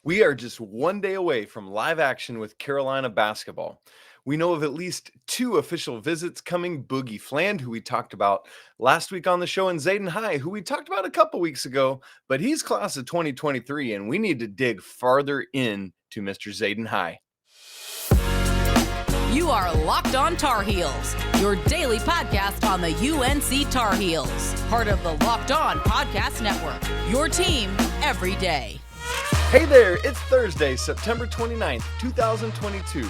We are just one day away from live action with Carolina basketball. We know of at least two official visits coming. Boogie Fland, who we talked about last week on the show, and Zayden High, who we talked about a couple weeks ago, but he's class of 2023, and we need to dig farther in to Mr. Zayden High. You are Locked On Tar Heels, your daily podcast on the UNC Tar Heels, part of the Locked On Podcast Network, your team every day. Hey there, it's Thursday, September 29th, 2022.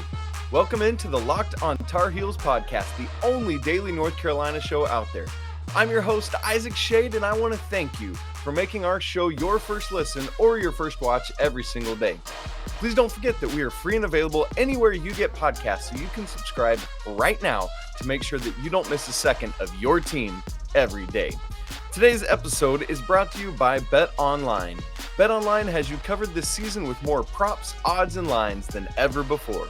Welcome into the Locked On Tar Heels podcast, the only daily North Carolina show out there. I'm your host, Isaac Shade, and I want to thank you for making our show your first listen or your first watch every single day. Please don't forget that we are free and available anywhere you get podcasts, so you can subscribe right now to make sure that you don't miss a second of your team every day. Today's episode is brought to you by Bet Online. Bet Online has you covered this season with more props, odds, and lines than ever before.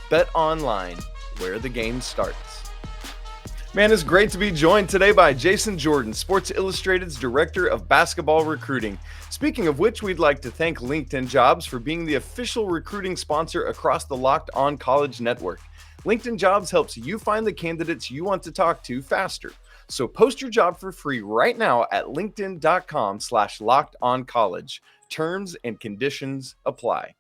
Bet Online, where the game starts. Man, it's great to be joined today by Jason Jordan, Sports Illustrated's Director of Basketball Recruiting. Speaking of which, we'd like to thank LinkedIn Jobs for being the official recruiting sponsor across the Locked On College Network. LinkedIn Jobs helps you find the candidates you want to talk to faster. So post your job for free right now at linkedin.com/lockedoncollege. Terms and conditions apply.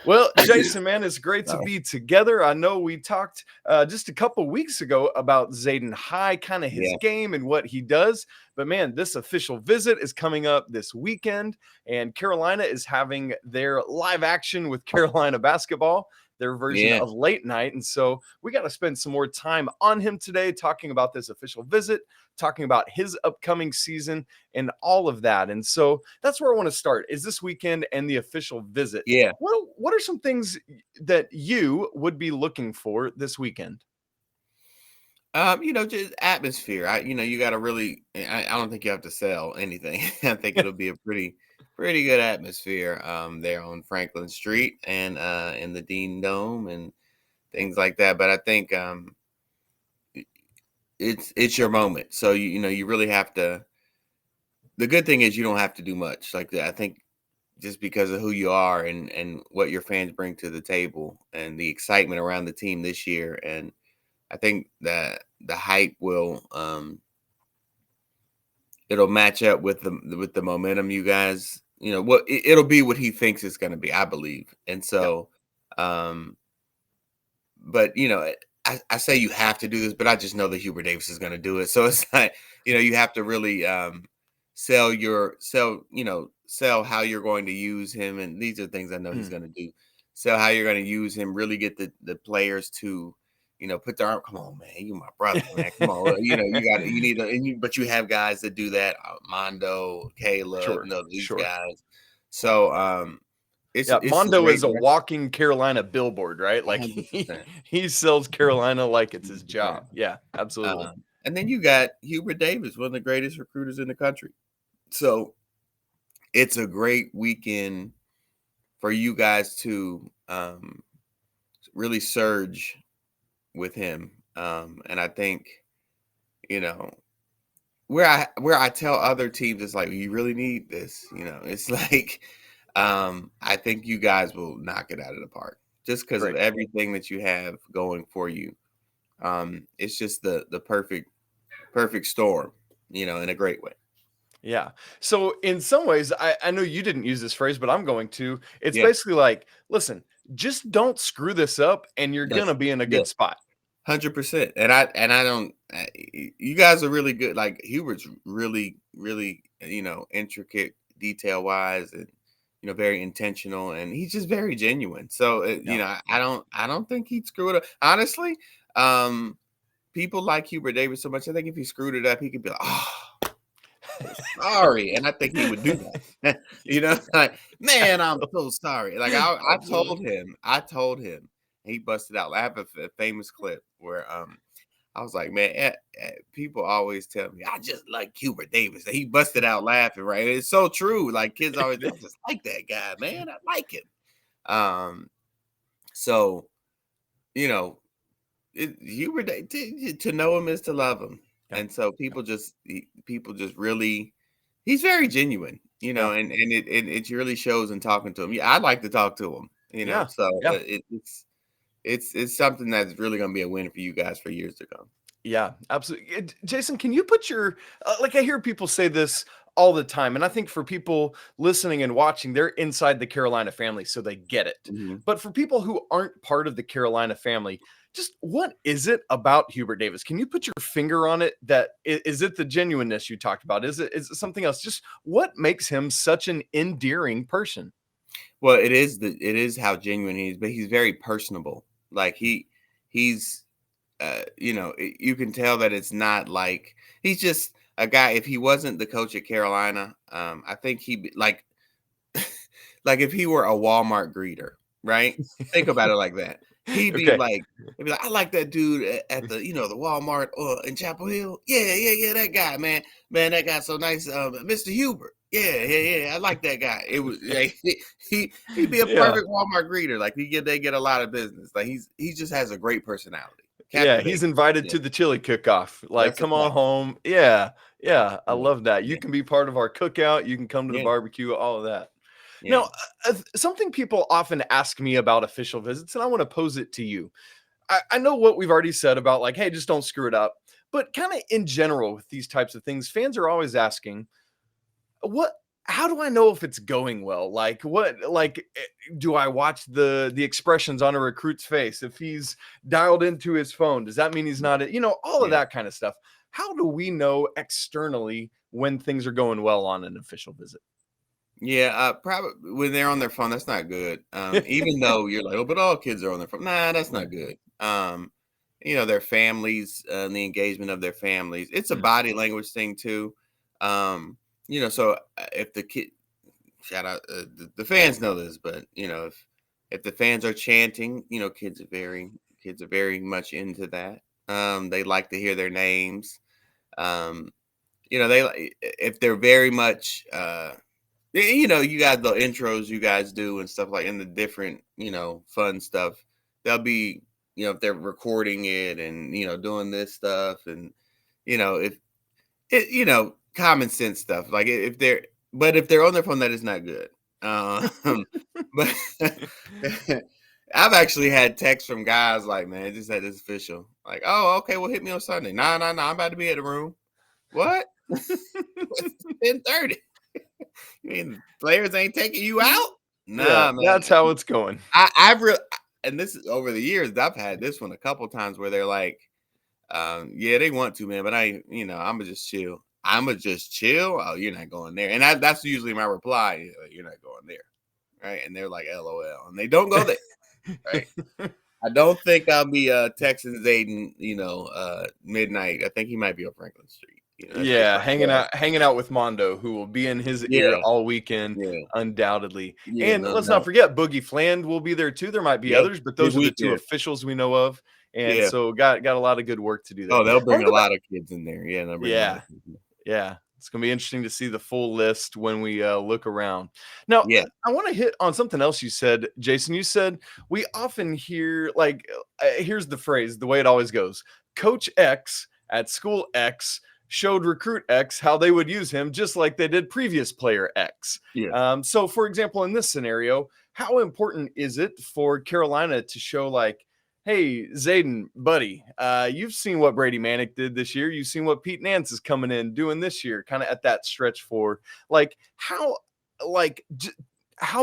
Well, Jason, man, it's great to be together. I know we talked just a couple weeks ago about Zayden High, kind of his game and what he does. But, man, this official visit is coming up this weekend, and Carolina is having their live action with Carolina basketball, their version of late night. And so we got to spend some more time on him today, talking about this official visit, talking about his upcoming season and all of that. And so that's where I want to start, is this weekend and the official visit. Yeah. What are some things that you would be looking for this weekend? Just atmosphere. You got to really, I don't think you have to sell anything. I think it'll be a pretty good atmosphere there on Franklin Street and in the Dean Dome and things like that. But I think it's your moment. So you really have to. The good thing is you don't have to do much. Like I think just because of who you are and what your fans bring to the table and the excitement around the team this year, and I think that the hype will it'll match up with the momentum you guys. It'll be what he thinks it's going to be, I believe. And so, but I say you have to do this, but I just know that Hubert Davis is going to do it. So it's like, you have to really sell how you're going to use him. And these are things I know he's going to do. Sell how you're going to use him, really get the players to, put their arm. Come on, man, you my brother, man. Come on, but you have guys that do that. Armando, Caleb, these guys. So Mondo is a walking Carolina billboard, right? Like he sells Carolina like it's his job. Yeah, absolutely. And then you got Hubert Davis, one of the greatest recruiters in the country. So it's a great weekend for you guys to really surge with him. And I think, where I tell other teams, it's like, you really need this, it's like, I think you guys will knock it out of the park just because of everything that you have going for you. It's just the perfect storm, in a great way. Yeah. So in some ways, I know you didn't use this phrase, but I'm going to. It's basically like, listen, just don't screw this up and you're going to be in a good spot. 100%. And I don't, you guys are really good. Like Hubert's really, really, intricate, detail wise, and, very intentional, and he's just very genuine. So, I don't think he'd screw it up. Honestly, people like Hubert Davis so much. I think if he screwed it up, he could be like, oh, sorry. And I think he would do that. Like, man, I'm so sorry. Like I told him, he busted out. I have a famous clip where I was like, man, people always tell me I just like Hubert Davis. He busted out laughing, right? It's so true. Like kids always, I just like that guy, man. I like him. So, Hubert, to know him is to love him. And so people just really, he's very genuine, Yeah. and it really shows in talking to him. Yeah, I'd like to talk to him, Yeah. so Yeah. it's something that's really going to be a win for you guys for years to come. Yeah, absolutely. Jason, can you put your like I hear people say this all the time, and I think for people listening and watching, they're inside the Carolina family, so they get it. Mhm. But for people who aren't part of the Carolina family, just what is it about Hubert Davis? Can you put your finger on it? That is it the genuineness you talked about? Is it something else? Just what makes him such an endearing person? Well, it is how genuine he is, but he's very personable. Like he's you can tell that it's not like he's just a guy. If he wasn't the coach at Carolina, I think he'd be like like if he were a Walmart greeter, right? Think about it like that. He'd be Okay. like, I like that dude at the the Walmart in Chapel Hill. Yeah, that guy, man, that guy's so nice, Mr. Hubert. Yeah, I like that guy. It was like, he'd be a Yeah. perfect Walmart greeter. Like they get a lot of business. Like he just has a great personality. Yeah, he's Captivating. invited Yeah, to the chili cook-off. Like, that's a come on fact. home. Yeah, yeah, I Yeah, love that. You yeah, can be part of our cookout. You can come to the yeah, barbecue, all of that. yeah. Now, something people often ask me about official visits, and I want to pose it to you. I know what we've already said about like, hey, just don't screw it up. But kind of in general with these types of things, fans are always asking, what how do I know if it's going well? Like do I watch the expressions on a recruit's face? If he's dialed into his phone, does that mean he's not, all of Yeah. that kind of stuff. How do we know externally when things are going well on an official visit? Yeah, probably when they're on their phone, that's not good. Even though you're like, oh, but all kids are on their phone. Nah, that's not good. Their families, the engagement of their families. It's a body language thing too. So if the kid, shout out, the fans know this, but if the fans are chanting, kids are very much into that. They like to hear their names. Um, if they're very much you got the intros you guys do and stuff like in the different fun stuff. They'll be if they're recording it and doing this stuff and if it common sense stuff like if they're on their phone, that is not good. But I've actually had texts from guys like, man, just had this official like, oh, okay, well, hit me on Sunday. Nah, I'm about to be at the room. What? 10:30. You mean players ain't taking you out? Yeah, Nah, man. that's how it's going. I've really, and this is over the years. I've had this one a couple times where they're like, yeah, they want to, man, but I'ma just chill. I'ma just chill. Oh, you're not going there, and that's usually my reply. You're not going there, right? And they're like, LOL, and they don't go there, right? I don't think I'll be texting Zayden, midnight. I think he might be on Franklin Street. That's just Yeah, my guess. hanging out with Mondo, who will be in his ear Yeah, all weekend, yeah, undoubtedly. yeah, And no let's not doubt. forget Boogie Fland will be there too. There might be Yep, others, but big those are the two weekend. officials we know of. And Yeah. so got a lot of good work to do there. Oh, they'll I want bring to a go back. lot of kids in there. Yeah, they'll bring a lot Yeah, of kids in there. yeah. It's gonna be interesting to see the full list when we look around. Now, Yeah, I want to hit on something else you said, Jason. You said we often hear like, here's the phrase, the way it always goes: Coach X at school X showed recruit X how they would use him, just like they did previous player X. yeah. So, for example, in this scenario, how important is it for Carolina to show like, hey, Zayden, buddy, you've seen what Brady Manek did this year. You've seen what Pete Nance is coming in doing this year, kind of at that stretch for like how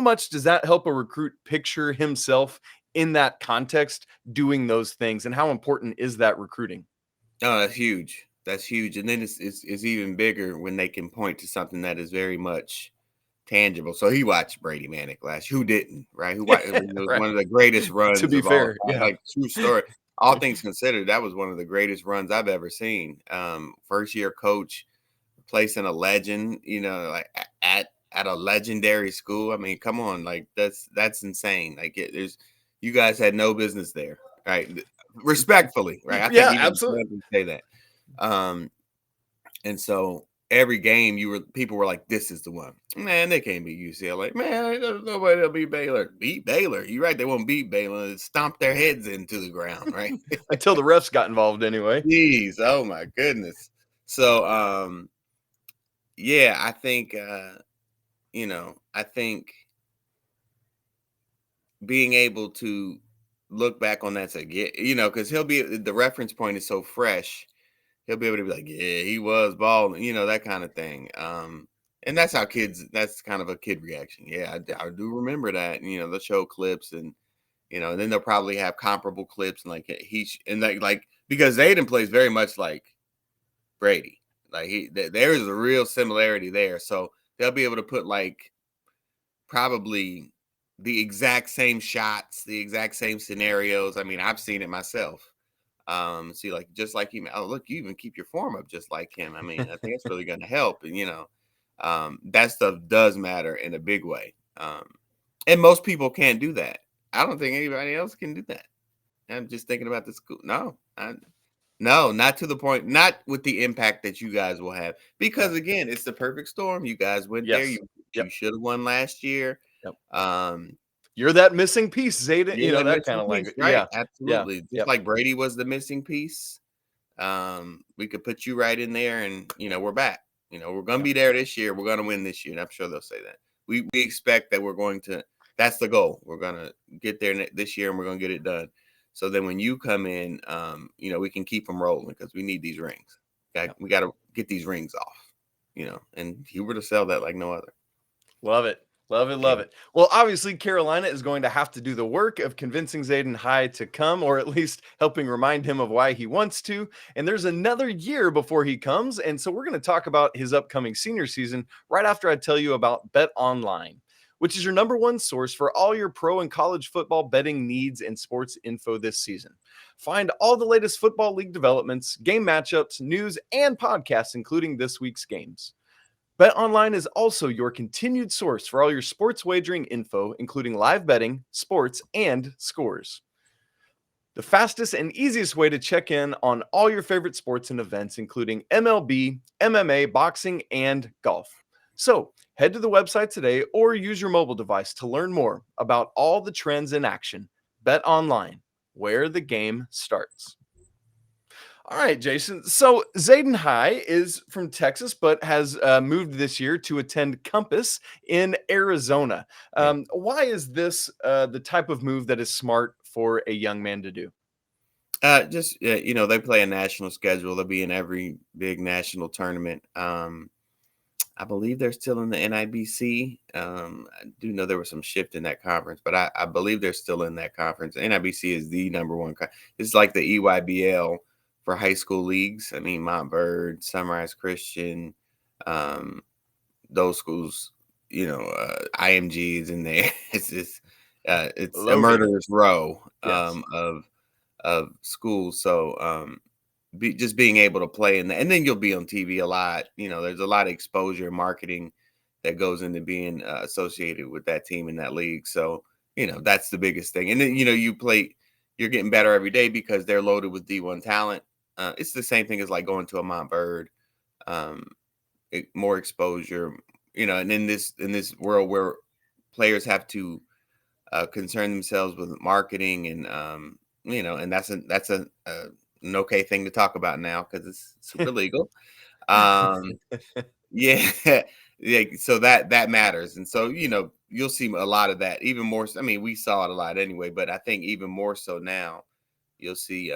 much does that help a recruit picture himself in that context doing those things, and how important is that recruiting? Oh, that's huge. That's huge. And then it's even bigger when they can point to something that is very much tangible. So he watched Brady Manek last. Who didn't, right? Who watched, it was Right. one of the greatest To runs be of all fair, time. yeah. Like true story. All things considered, that was one of the greatest runs I've ever seen. First year coach, placing a legend, like at a legendary school. I mean, come on, like that's insane. Like you guys had no business there, right? Respectfully, right? I think Yeah, even absolutely. fans would say that. And so every game people were like, this is the one. Man, they can't beat UCLA. Man, there's nobody that'll beat Baylor. Beat Baylor. You're right, they won't beat Baylor. Stomp their heads into the ground, right? Until the refs got involved anyway. Jeez, oh my goodness. So yeah, I think I think being able to look back on that, say, because the reference point is so fresh. He'll be able to be like, yeah, he was balling, that kind of thing. And that's that's kind of a kid reaction. Yeah, I do remember that. And, they'll show clips and then they'll probably have comparable clips and because Zayden plays very much like Brady. Like there is a real similarity there. So they'll be able to put like probably the exact same shots, the exact same scenarios. I mean, I've seen it myself. See, like just like him. Oh, look, you even keep your form up just like him. I mean, I think it's really going to help. And that stuff does matter in a big way. And most people can't do that. I don't think anybody else can do that. I'm just thinking about the school. No, not to the point. Not with the impact that you guys will have. Because again, it's the perfect storm. You guys went there. You should have won last year. Yep. You're that missing piece, Zayden. That kind of language. Right? Yeah, absolutely. Just like Brady was the missing piece. We could put you right in there, and we're back. We're gonna be there this year. We're gonna win this year, and I'm sure they'll say that. We expect that we're going to. That's the goal. We're gonna get there this year, and we're gonna get it done. So then, when you come in, we can keep them rolling because we need these rings. We got to get these rings off. And Hubert to sell that like no other. Love it. Love it. Well, obviously, Carolina is going to have to do the work of convincing Zayden High to come, or at least helping remind him of why he wants to. And there's another year before he comes. And so we're going to talk about his upcoming senior season right after I tell you about Bet Online, which is your number one source for all your pro and college football betting needs and sports info this season. Find all the latest football league developments, game matchups, news, and podcasts, including this week's games. BetOnline is also your continued source for all your sports wagering info, including live betting, sports, and scores. The fastest and easiest way to check in on all your favorite sports and events, including MLB, MMA, boxing, and golf. So head to the website today or use your mobile device to learn more about all the trends in action. BetOnline, where the game starts. All right, Jason. So Zayden High is from Texas, but has moved this year to attend Compass in Arizona. Why is this the type of move that is smart for a young man to do? They play a national schedule. They'll be in every big national tournament. I believe they're still in the NIBC. I do know there was some shift in that conference, but I believe they're still in that conference. NIBC is the number one. It's like the EYBL for high school leagues. I mean, Montverde, Sunrise Christian, those schools, IMG is in there. It's a murderer's row of schools. So just being able to play in that, and then you'll be on TV a lot. There's a lot of exposure and marketing that goes into being associated with that team in that league. So that's the biggest thing. And then you're getting better every day because they're loaded with D1 talent. It's the same thing as like going to a Montverde, more exposure, and in this world where players have to concern themselves with marketing and, and that's an okay thing to talk about now because it's super legal. Yeah. So that matters. And so, you'll see a lot of that even more. I mean, we saw it a lot anyway, but I think even more so now, you'll see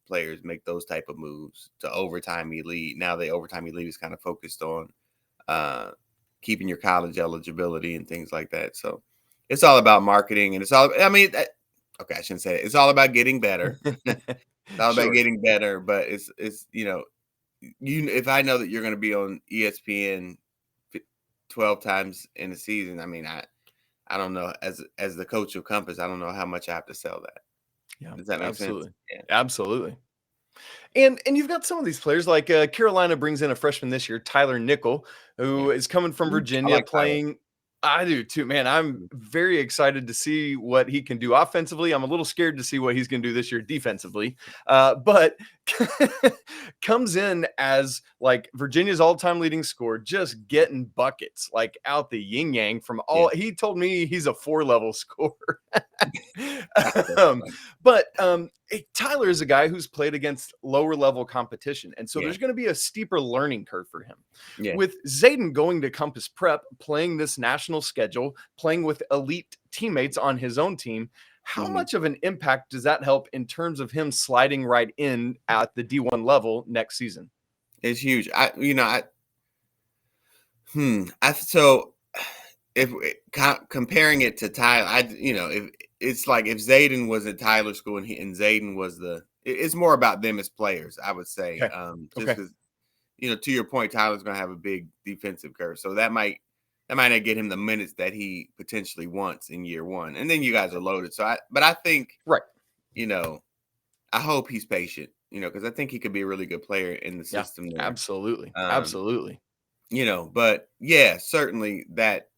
players make those type of moves to overtime elite. Now the overtime elite is kind of focused on keeping your college eligibility and things like that. So it's all about marketing, and it's all. I mean, I shouldn't say it. It's all about getting better. It's all about getting better, but it's if I know that you're going to be on ESPN 12 times in a season, I mean, I don't know as the coach of Compass, I don't know how much I have to sell that. Yeah, does that make absolutely. sense? Yeah. Absolutely. And you've got some of these players like Carolina brings in a freshman this year, Tyler Nickel, who is coming from Virginia playing. Tyler. I do too, man. I'm very excited to see what he can do offensively. I'm a little scared to see what he's going to do this year defensively. But comes in as like Virginia's all-time leading scorer, just getting buckets like out the yin yang from all. Yeah. He told me he's a 4-level scorer. That's um, funny. but Tyler is a guy who's played against lower level competition, and so Yeah. there's going to be a steeper learning curve for him. Yeah. With Zayden going to Compass Prep, playing this national schedule, playing with elite teammates on his own team, how much of an impact does that help in terms of him sliding right in at the D1 level next season? It's huge. So if comparing it to Tyler, if it's like if Zayden was at Tyler school and Zayden was it's more about them as players, I would say. Okay. Just because, to your point, Tyler's going to have a big defensive curve. So that might not get him the minutes that he potentially wants in year one. And then you guys are loaded. But I think, right. I hope he's patient, because I think he could be a really good player in the system. Yeah, there. absolutely. But yeah, certainly that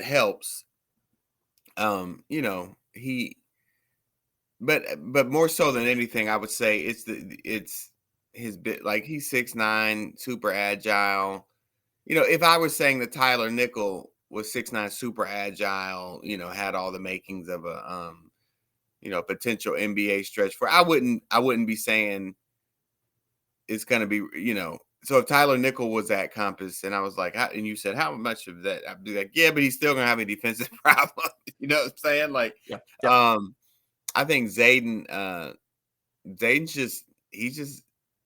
helps. But more so than anything, I would say it's his bit, like he's 6'9", super agile. If I was saying that Tyler Nickel was 6'9", super agile, had all the makings of a potential NBA stretch for, I wouldn't be saying it's going to be, so if Tyler Nickel was at Compass and I was like, and you said, how much of that? I'd be like, yeah, but he's still going to have a defensive problem. You know what I'm saying? Like, yeah. I think Zayden,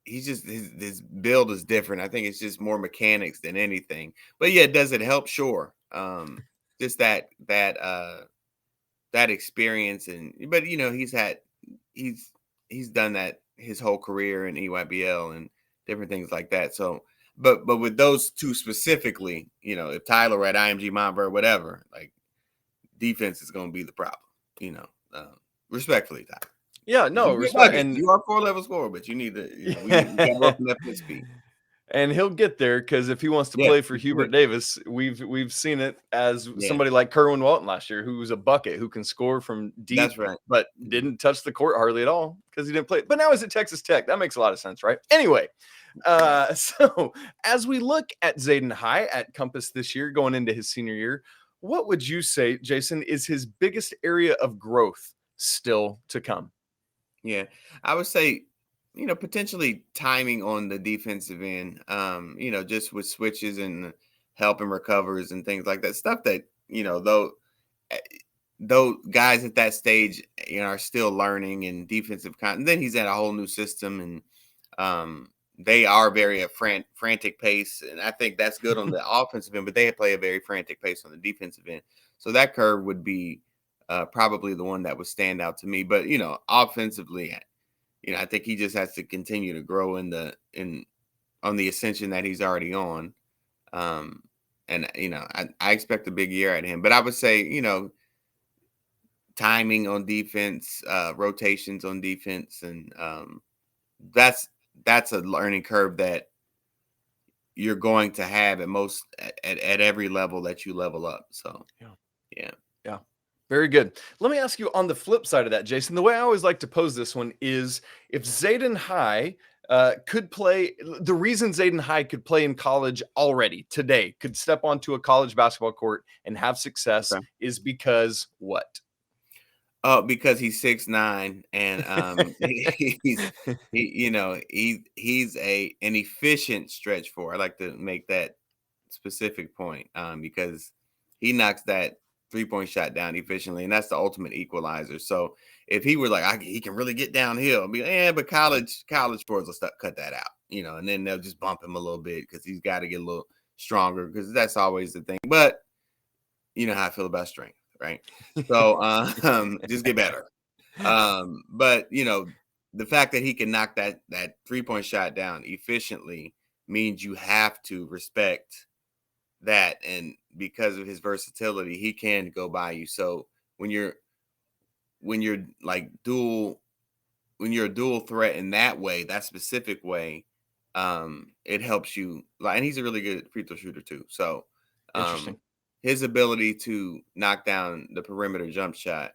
his build is different. I think it's just more mechanics than anything. But yeah, does it help? Sure. Just that experience, but he's done that his whole career in EYBL and different things like that. So, but with those two specifically, if Tyler were at IMG Montverde, whatever, like defense is going to be the problem. Respectfully, Tyler. Yeah, no, respect. And you are 4-level scorer, but you need to, we got to work on that speed. And he'll get there because if he wants to play for Hubert Davis, we've seen it as somebody like Kerwin Walton last year, who was a bucket, who can score from deep, That's right, but didn't touch the court hardly at all because he didn't play. But now he's at Texas Tech. That makes a lot of sense, right? Anyway, so as we look at Zayden High at Compass this year, going into his senior year, what would you say, Jason, is his biggest area of growth still to come? Yeah, I would say, potentially timing on the defensive end, just with switches and helping recovers and things like that. Stuff that, though guys at that stage, are still learning and defensive and then he's at a whole new system and they are very frantic pace. And I think that's good on the offensive end, but they play a very frantic pace on the defensive end. So that curve would be probably the one that would stand out to me. But, offensively, I think he just has to continue to grow on the ascension that he's already on. And, I expect a big year at him. But I would say, timing on defense, rotations on defense, and that's a learning curve that you're going to have at every level that you level up. So, yeah. Very good. Let me ask you on the flip side of that, Jason. The way I always like to pose this one is if Zayden High could play, the reason Zayden High could play in college already today, could step onto a college basketball court and have success is because what? Oh, because he's 6'9", and he's an efficient stretch four. I like to make that specific point because he knocks that 3-point shot down efficiently, and that's the ultimate equalizer. So if he were like, he can really get downhill, I'd be like, but college sports will cut that out, and then they'll just bump him a little bit because he's got to get a little stronger because that's always the thing. But you know how I feel about strength, right? So just get better. But the fact that he can knock that 3-point shot down efficiently means you have to respect that, and because of his versatility, he can go by you. So when you're like when you're a dual threat in that way, that specific way, it helps you. And he's a really good free throw shooter too. So Interesting. His ability to knock down the perimeter jump shot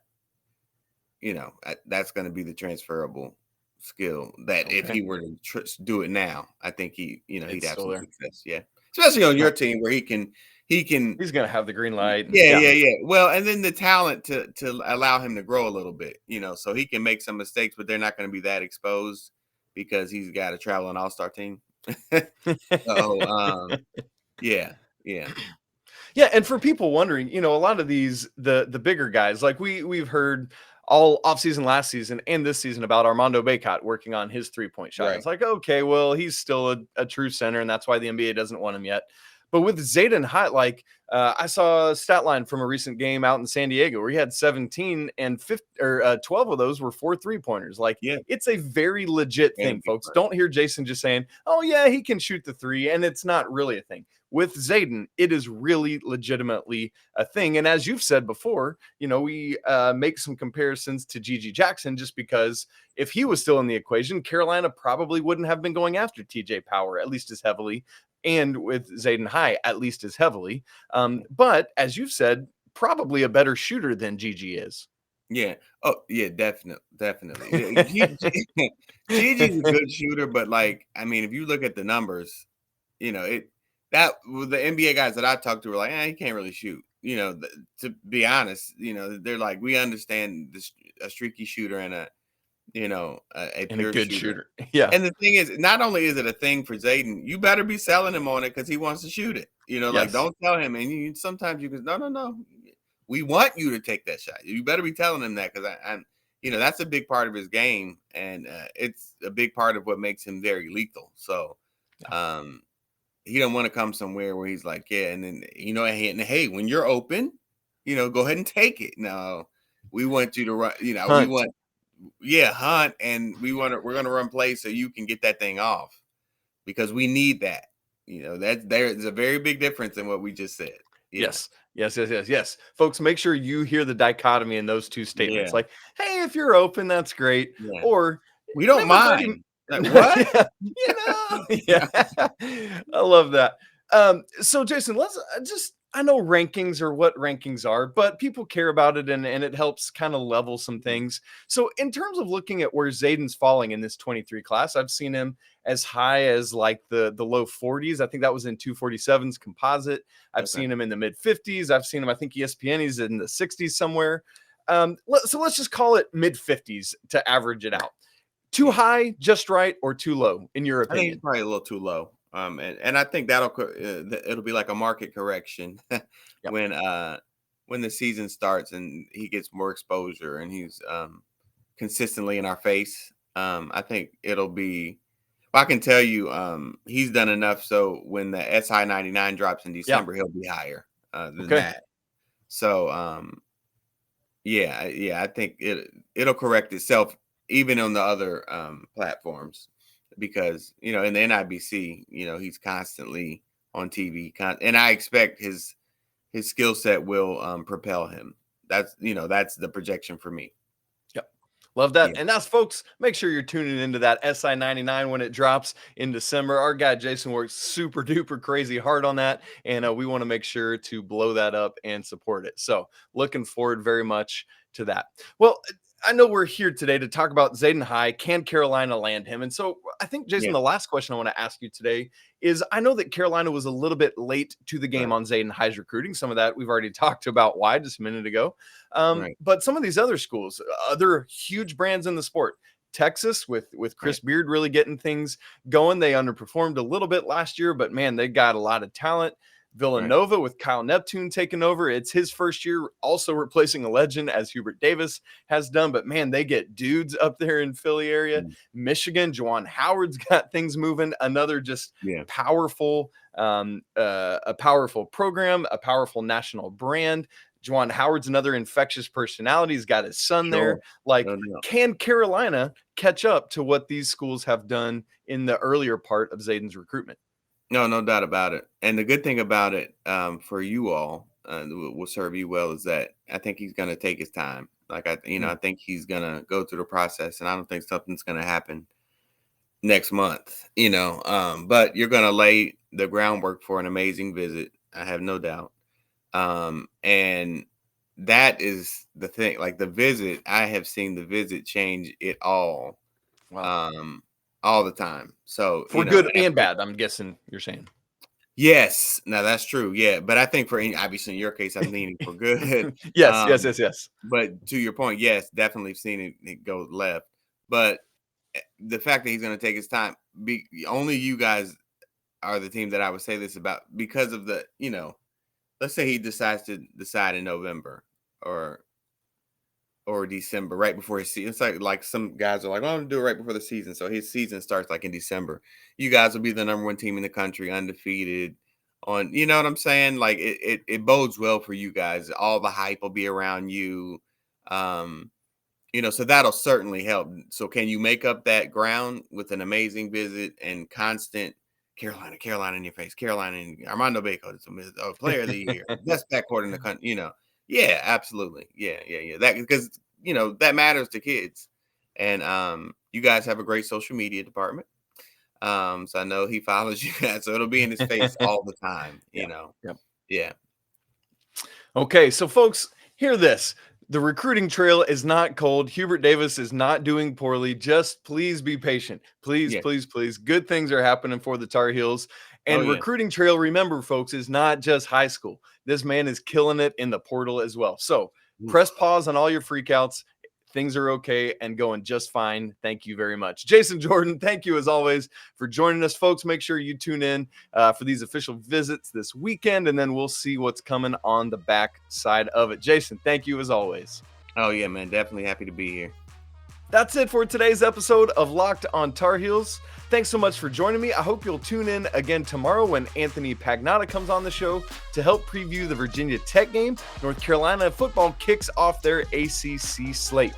that's going to be the transferable skill that if he were to do it now, I think he'd have some success. Yeah. Especially on your team where he's going to have the green light. Yeah. Well, and then the talent to allow him to grow a little bit, so he can make some mistakes, but they're not going to be that exposed because he's got to travel an all-star team. So, yeah. Yeah, and for people wondering, a lot of these the bigger guys, like we've heard all offseason last season and this season about Armando Bacot working on his 3-point shot. Right. It's like, okay, well, he's still a true center, and that's why the NBA doesn't want him yet. But with Zayden High, I saw a stat line from a recent game out in San Diego where he had 17 and 12 of those were 4 3-pointers. It's a very legit thing, folks. Don't hear Jason just saying, oh, yeah, he can shoot the 3, and it's not really a thing. With Zayden, it is really legitimately a thing. And as you've said before, we make some comparisons to Gigi Jackson just because if he was still in the equation, Carolina probably wouldn't have been going after TJ Power, at least as heavily, and with Zayden High, at least as heavily. But as you've said, probably a better shooter than Gigi is. Yeah. Oh, yeah, definitely. Gigi's a good shooter, but if you look at the numbers, that the NBA guys that I talked to were like, he can't really shoot. To be honest, they're like, we understand a streaky shooter and a pure good shooter. Yeah. And the thing is, not only is it a thing for Zayden, you better be selling him on it because he wants to shoot it. Yes. Don't tell him. And sometimes you can, no. We want you to take that shot. You better be telling him that because I'm that's a big part of his game. And it's a big part of what makes him very lethal. So, he don't want to come somewhere where he's like, yeah, and then hey, when you're open, go ahead and take it. No, we want you to run. Hunt. Hunt, and we're going to run plays so you can get that thing off because we need that. There's a very big difference in what we just said. Yeah. Yes. Folks, make sure you hear the dichotomy in those two statements. Like, hey, if you're open, that's great. Yeah. Or we don't mind. What? Yeah. I love that. So Jason, let's I know rankings are what rankings are, but people care about it and it helps kind of level some things. So in terms of looking at where Zayden's falling in this 23 class, I've seen him as high as the low 40s. I think that was in 247's composite. I've seen him in the mid 50s. I've seen him, I think ESPN, he's in the 60s somewhere. So let's just call it mid 50s to average it out. Too high, just right, or too low, in your opinion? I think it's probably a little too low. And I think it'll be like a market correction when the season starts and he gets more exposure and he's consistently in our face. I think it'll be. I can tell you, he's done enough. So when the SI 99 drops in December, he'll be higher than that. So I think it'll correct itself. Even on the other platforms, because, in the NIBC, he's constantly on TV. And I expect his skill set will propel him. That's the projection for me. Yep. Love that. Yeah. And that's, folks, make sure you're tuning into that SI 99 when it drops in December. Our guy, Jason, works super duper crazy hard on that. And we want to make sure to blow that up and support it. So looking forward very much to that. Well, I know we're here today to talk about Zayden High. Can Carolina land him? And so I think, Jason, the last question I want to ask you today is, I know that Carolina was a little bit late to the game on Zayden High's recruiting. Some of that we've already talked about why just a minute ago. But some of these other schools, other huge brands in the sport, Texas with Chris Beard really getting things going. They underperformed a little bit last year, but man, they got a lot of talent. Villanova with Kyle Neptune taking over. It's his first year, also replacing a legend as Hubert Davis has done. But man, they get dudes up there in Philly area. Michigan, Juwan Howard's got things moving. Another just powerful, a powerful program, a powerful national brand. Juwan Howard's another infectious personality. He's got his son there. Can Carolina catch up to what these schools have done in the earlier part of Zayden's recruitment? No doubt about it. And the good thing about it for you all will serve you well is that I think he's going to take his time. I think he's going to go through the process, and I don't think something's going to happen next month, but you're going to lay the groundwork for an amazing visit. I have no doubt. And that is the thing. Like the visit, I have seen the visit change it all. Wow. All the time. So For good and bad, I'm guessing you're saying. Yes, no, that's true. Yeah, but I think obviously in your case, I'm leaning for good. Yes. But to your point, yes, definitely seen it go left. But the fact that he's going to take his time, only you guys are the team that I would say this about because of the, let's say he decides to decide in November or December, right before his season. It's like some guys are like, well, I'm gonna do it right before the season. So his season starts like in December. You guys will be the number one team in the country, undefeated. You know what I'm saying? Like it bodes well for you guys. All the hype will be around you. So that'll certainly help. So can you make up that ground with an amazing visit and constant Carolina in your face, Carolina and Armando Bacot is a player of the year, best backcourt in the country, Yeah, absolutely. Yeah. That because that matters to kids. And you guys have a great social media department. So I know he follows you guys, so it'll be in his face all the time, Yep. Yeah. Okay, so folks, hear this. The recruiting trail is not cold. Hubert Davis is not doing poorly. Just please be patient. Please. Good things are happening for the Tar Heels. And recruiting trail, remember, folks, is not just high school. This man is killing it in the portal as well. So press pause on all your freakouts. Things are okay and going just fine. Thank you very much. Jason Jordan, thank you as always for joining us, folks. Make sure you tune in for these official visits this weekend, and then we'll see what's coming on the back side of it. Jason, thank you as always. Oh, yeah, man. Definitely happy to be here. That's it for today's episode of Locked on Tar Heels. Thanks so much for joining me. I hope you'll tune in again tomorrow when Anthony Pagnotta comes on the show to help preview the Virginia Tech game. North Carolina football kicks off their ACC slate.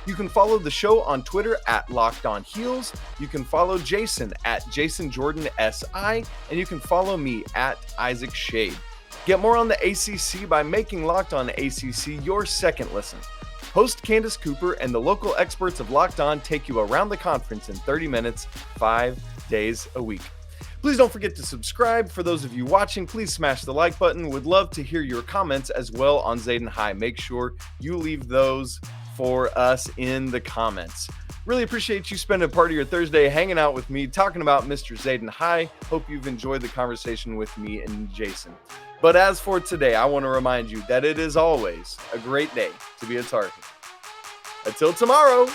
You can follow the show on Twitter at Locked on Heels. You can follow Jason at JasonJordanSI, and you can follow me at Isaac Shade. Get more on the ACC by making Locked on ACC your second listen. Host Candace Cooper and the local experts of Locked On take you around the conference in 30 minutes, 5 days a week. Please don't forget to subscribe. For those of you watching, please smash the like button. Would love to hear your comments as well on Zayden High. Make sure you leave those for us in the comments. Really appreciate you spending part of your Thursday hanging out with me, talking about Mr. Zayden High. Hope you've enjoyed the conversation with me and Jason. But as for today, I want to remind you that it is always a great day to be a Tar Heel. Until tomorrow,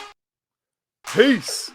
peace.